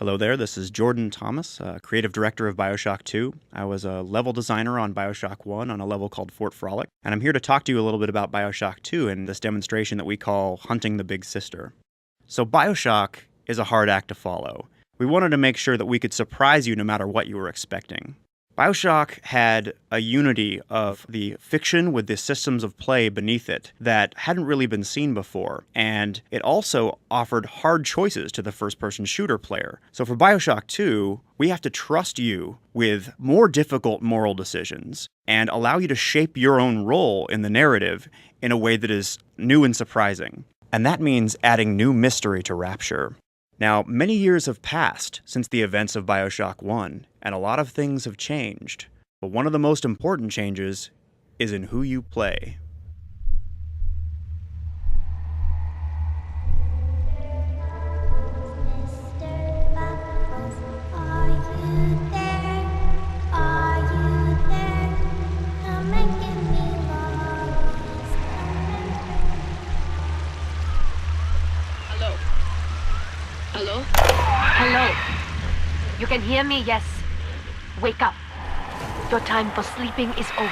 Hello there, this is Jordan Thomas, creative director of Bioshock 2. I was a level designer on Bioshock 1 on a level called Fort Frolic, and I'm here to talk to you a little bit about Bioshock 2 and this demonstration that we call Hunting the Big Sister. So Bioshock is a hard act to follow. We wanted to make sure that we could surprise you no matter what you were expecting. Bioshock had a unity of the fiction with the systems of play beneath it that hadn't really been seen before, and it also offered hard choices to the first-person shooter player. So for Bioshock 2, we have to trust you with more difficult moral decisions and allow you to shape your own role in the narrative in a way that is new and surprising. And that means adding new mystery to Rapture. Now, many years have passed since the events of Bioshock 1, and a lot of things have changed. But one of the most important changes is in who you play. Hello? Hello? You can hear me? Yes. Wake up. Your time for sleeping is over.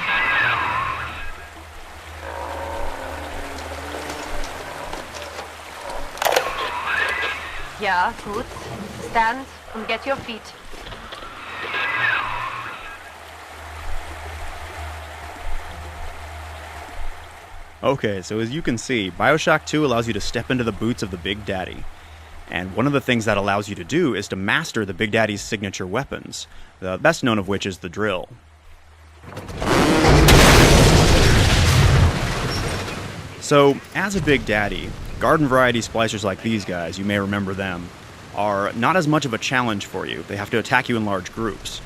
Yeah, good. Stand and get your feet. Okay, so as you can see, Bioshock 2 allows you to step into the boots of the Big Daddy. And one of the things that allows you to do is to master the Big Daddy's signature weapons, the best known of which is the drill. So, as a Big Daddy, garden variety splicers like these guys, you may remember them, are not as much of a challenge for you. They have to attack you in large groups.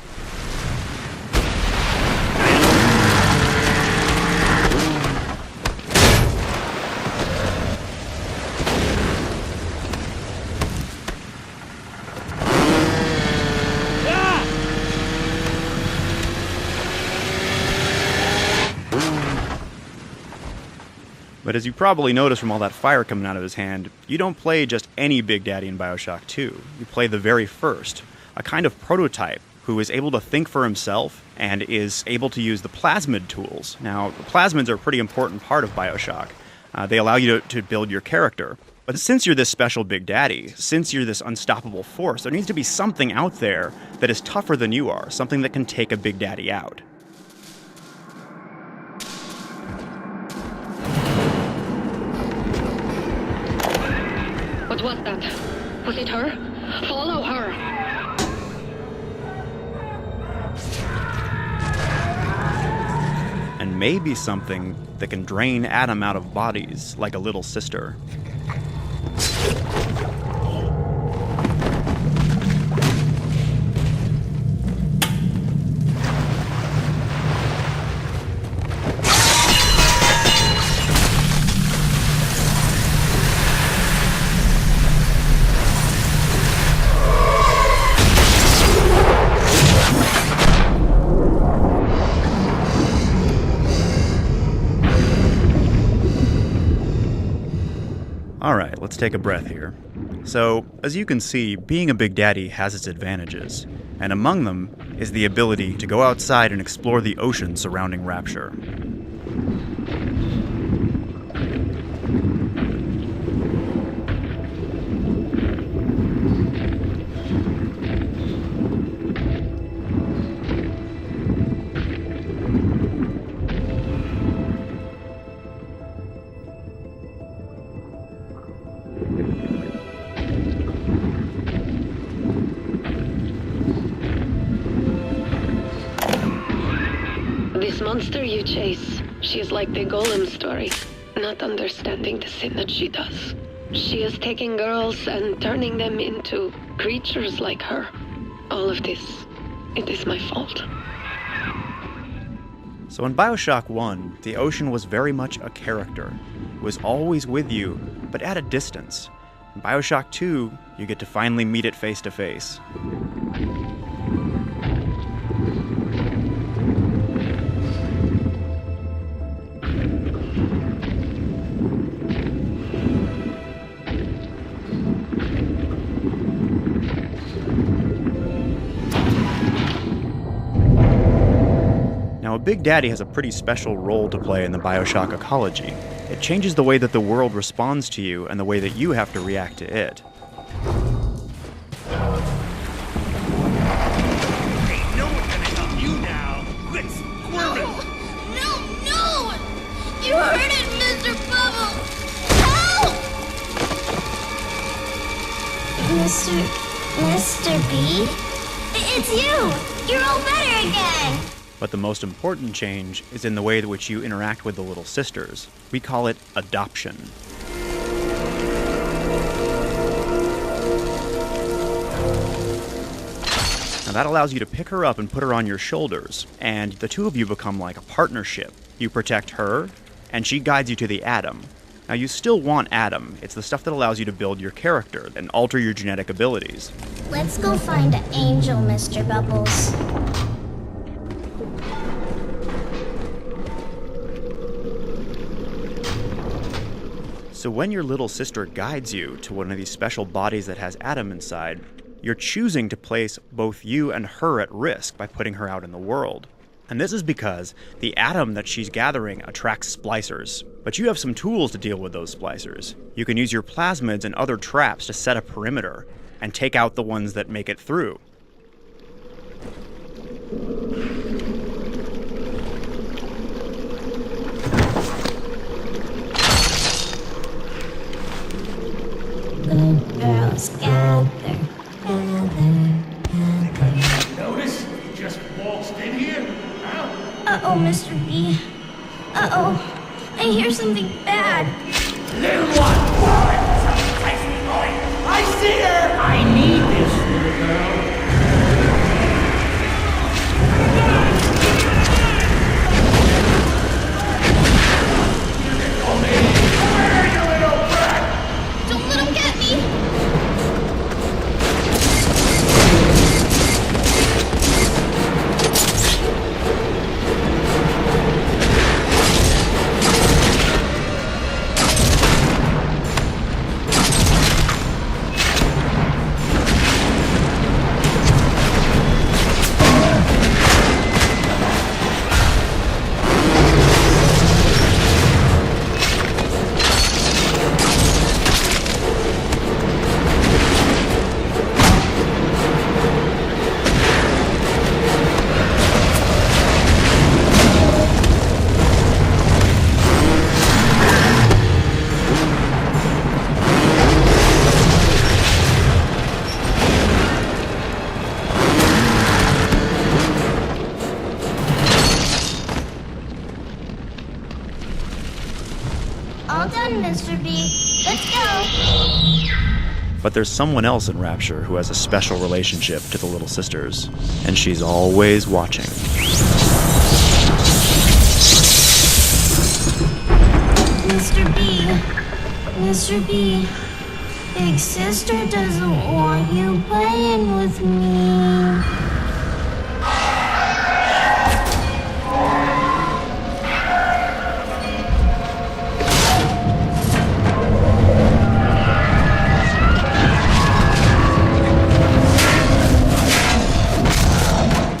But as you probably noticed from all that fire coming out of his hand, you don't play just any Big Daddy in Bioshock 2. You play the very first, a kind of prototype who is able to think for himself and is able to use the plasmid tools. Now, the plasmids are a pretty important part of Bioshock. They allow you to build your character. But since you're this special Big Daddy, since you're this unstoppable force, there needs to be something out there that is tougher than you are, something that can take a Big Daddy out. What was that? Was it her? Follow her! And maybe something that can drain Adam out of bodies like a little sister. Alright, let's take a breath here. So, as you can see, being a Big Daddy has its advantages, and among them is the ability to go outside and explore the ocean surrounding Rapture. This monster you chase, she is like the Golem story, not understanding the sin that she does. She is taking girls and turning them into creatures like her. All of this, it is my fault. So in Bioshock 1, the ocean was very much a character. It was always with you, but at a distance. In Bioshock 2, you get to finally meet it face to face. Big Daddy has a pretty special role to play in the Bioshock ecology. It changes the way that the world responds to you and the way that you have to react to it. Ain't no one gonna help you now. Quit squirming. No! You heard it, Mr. Bubble! Help! Mr. B? It's you! You're all better again! But the most important change is in the way in which you interact with the little sisters. We call it adoption. Now that allows you to pick her up and put her on your shoulders, and the two of you become like a partnership. You protect her, and she guides you to the atom. Now you still want Adam. It's the stuff that allows you to build your character and alter your genetic abilities. Let's go find Angel, Mr. Bubbles. So when your little sister guides you to one of these special bodies that has Adam inside, you're choosing to place both you and her at risk by putting her out in the world. And this is because the Adam that she's gathering attracts splicers. But you have some tools to deal with those splicers. You can use your plasmids and other traps to set a perimeter and take out the ones that make it through. Good girls gather. Notice you just waltzed in here? Huh? Uh-oh, Mr. B. Uh-oh. I hear something bad. Little one! I see her! I need this little girl. Where, you little brat? Don't let him get me! All done, Mr. B. Let's go! But there's someone else in Rapture who has a special relationship to the little sisters, and she's always watching. Mr. B. Mr. B. Big sister doesn't want you playing with me.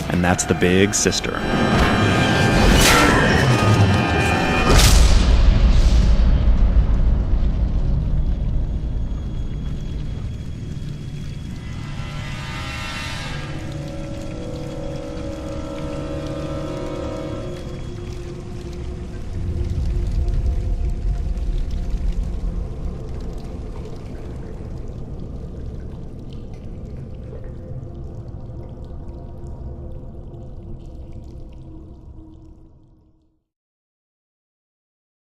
And that's the big sister.